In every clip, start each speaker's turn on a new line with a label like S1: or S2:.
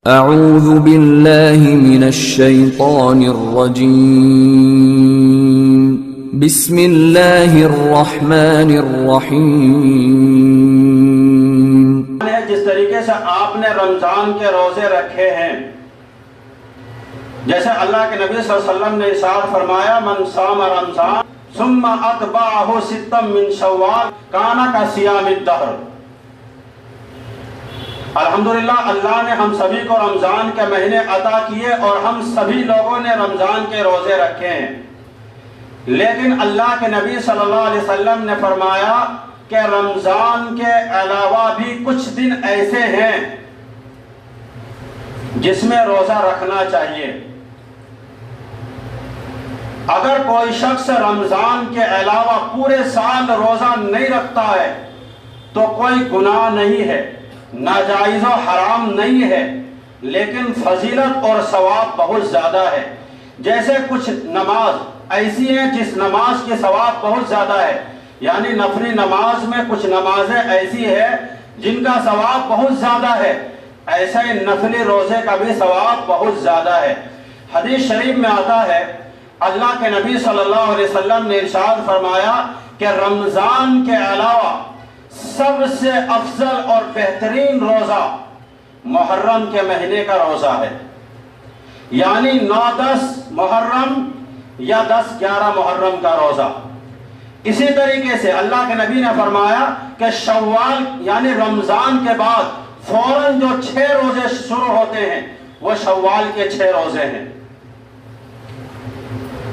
S1: اعوذ باللہ من الشیطان الرجیم بسم اللہ الرحمن الرحیم۔
S2: جس طریقے سے آپ نے رمضان کے روزے رکھے ہیں، جیسے اللہ کے نبی صلی اللہ علیہ وسلم نے ارشاد فرمایا من صام رمضان ثم اتبعہ ستا من شوال کان کصیام الدہر۔ الحمدللہ اللہ نے ہم سبھی کو رمضان کے مہینے عطا کیے اور ہم سبھی لوگوں نے رمضان کے روزے رکھے ہیں، لیکن اللہ کے نبی صلی اللہ علیہ وسلم نے فرمایا کہ رمضان کے علاوہ بھی کچھ دن ایسے ہیں جس میں روزہ رکھنا چاہیے۔ اگر کوئی شخص رمضان کے علاوہ پورے سال روزہ نہیں رکھتا ہے تو کوئی گناہ نہیں ہے، ناجائز و حرام نہیں ہے، لیکن فضیلت اور ثواب بہت زیادہ ہے۔ جیسے کچھ نماز ایسی ہیں جس نماز کے ثواب بہت زیادہ ہے، یعنی نفلی نماز میں کچھ نمازیں ایسی ہیں جن کا ثواب بہت زیادہ ہے، ایسے ہی نفلی روزے کا بھی ثواب بہت زیادہ ہے۔ حدیث شریف میں آتا ہے اللہ کے نبی صلی اللہ علیہ وسلم نے ارشاد فرمایا کہ رمضان کے علاوہ سب سے افضل اور بہترین روزہ محرم کے مہینے کا روزہ ہے، یعنی 9-10 محرم یا 10-11 محرم کا روزہ۔ اسی طریقے سے اللہ کے نبی نے فرمایا کہ شوال یعنی رمضان کے بعد فوراً جو 6 روزے شروع ہوتے ہیں وہ شوال کے 6 روزے ہیں۔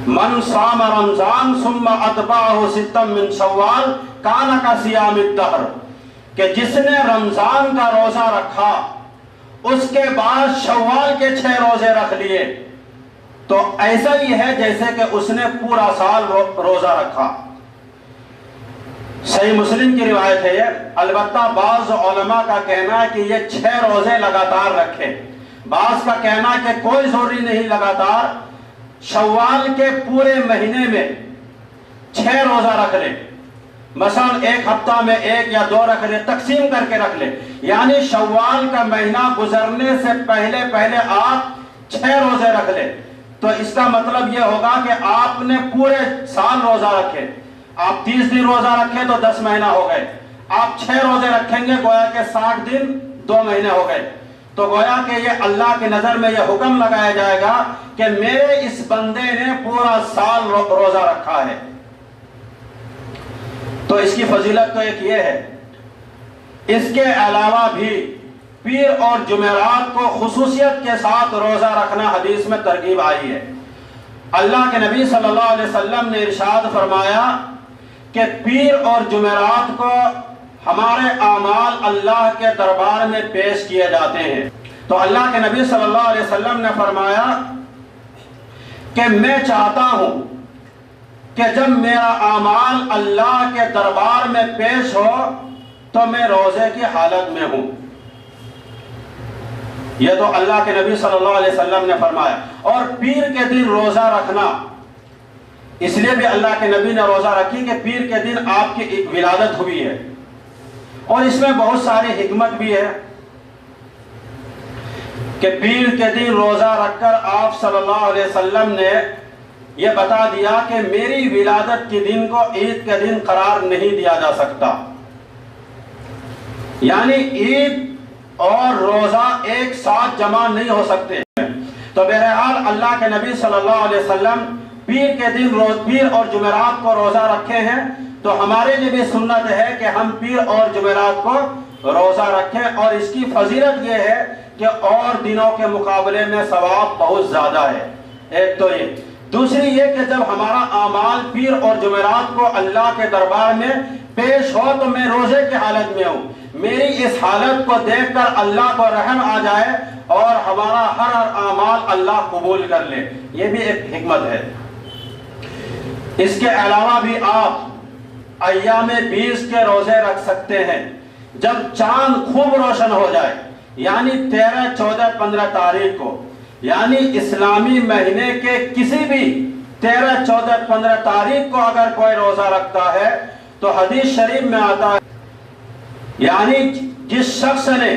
S2: من صام رمضان ثم اتبعہ ستا من شوال کان کصیام الدہر، کہ جس نے رمضان کا روزہ رکھا اس کے بعد شوال کے 6 روزے رکھ لیے تو ایسا ہی ہے جیسے کہ اس نے پورا سال روزہ رکھا۔ صحیح مسلم کی روایت ہے یہ، البتہ بعض علماء کا کہنا ہے کہ یہ 6 روزے لگاتار رکھے، بعض کا کہنا ہے کہ کوئی ضروری نہیں لگاتار، شوال کے پورے مہینے میں 6 روزہ رکھ لے، مثلا ایک ہفتہ میں 1 یا 2 رکھ لے، تقسیم کر کے رکھ لے، یعنی شوال کا مہینہ گزرنے سے پہلے آپ 6 روزے رکھ لے تو اس کا مطلب یہ ہوگا کہ آپ نے پورے سال روزہ رکھے۔ آپ 30 دن روزہ رکھے تو 10 مہینہ ہو گئے، آپ 6 روزے رکھیں گے گویا کہ 60 دن 2 مہینے ہو گئے، تو گویا کہ یہ اللہ کی نظر میں یہ حکم لگایا جائے گا کہ میرے اس بندے نے پورا سال روزہ رکھا ہے۔ تو اس کی فضیلت تو ایک یہ ہے۔ اس کے علاوہ بھی پیر اور جمعرات کو خصوصیت کے ساتھ روزہ رکھنا حدیث میں ترغیب آئی ہے۔ اللہ کے نبی صلی اللہ علیہ وسلم نے ارشاد فرمایا کہ پیر اور جمعرات کو ہمارے اعمال اللہ کے دربار میں پیش کیے جاتے ہیں، تو اللہ کے نبی صلی اللہ علیہ وسلم نے فرمایا کہ میں چاہتا ہوں کہ جب میرا اعمال اللہ کے دربار میں پیش ہو تو میں روزے کی حالت میں ہوں۔ یہ تو اللہ کے نبی صلی اللہ علیہ وسلم نے فرمایا۔ اور پیر کے دن روزہ رکھنا اس لیے بھی اللہ کے نبی نے روزہ رکھی کہ پیر کے دن آپ کی ولادت ہوئی ہے، اور اس میں بہت ساری حکمت بھی ہے کہ پیر کے دن روزہ رکھ کر آپ صلی اللہ علیہ وسلم نے یہ بتا دیا کہ میری ولادت کے دن کو عید کے دن قرار نہیں دیا جا سکتا، یعنی عید اور روزہ ایک ساتھ جمع نہیں ہو سکتے۔ تو بہرحال اللہ کے نبی صلی اللہ علیہ وسلم پیر کے دن پیر اور جمعرات کو روزہ رکھے ہیں، تو ہمارے لیے بھی سنت ہے کہ ہم پیر اور جمعرات کو روزہ رکھیں، اور اس کی فضیلت یہ ہے کہ اور دنوں کے مقابلے میں ثواب بہت زیادہ ہے۔ ایک تو یہ، دوسری یہ کہ جب ہمارا اعمال پیر اور جمعرات کو اللہ کے دربار میں پیش ہو تو میں روزے کی حالت میں ہوں، میری اس حالت کو دیکھ کر اللہ کو رحم آ جائے اور ہمارا ہر اعمال اللہ قبول کر لے، یہ بھی ایک حکمت ہے۔ اس کے علاوہ بھی آپ ایام 20 کے روزے رکھ سکتے ہیں، جب چاند خوب روشن ہو جائے، یعنی 13، 14، 15 تاریخ کو، یعنی اسلامی مہینے کے کسی بھی 13، 14، 15 تاریخ کو اگر کوئی روزہ رکھتا ہے تو حدیث شریف میں آتا ہے، یعنی جس شخص نے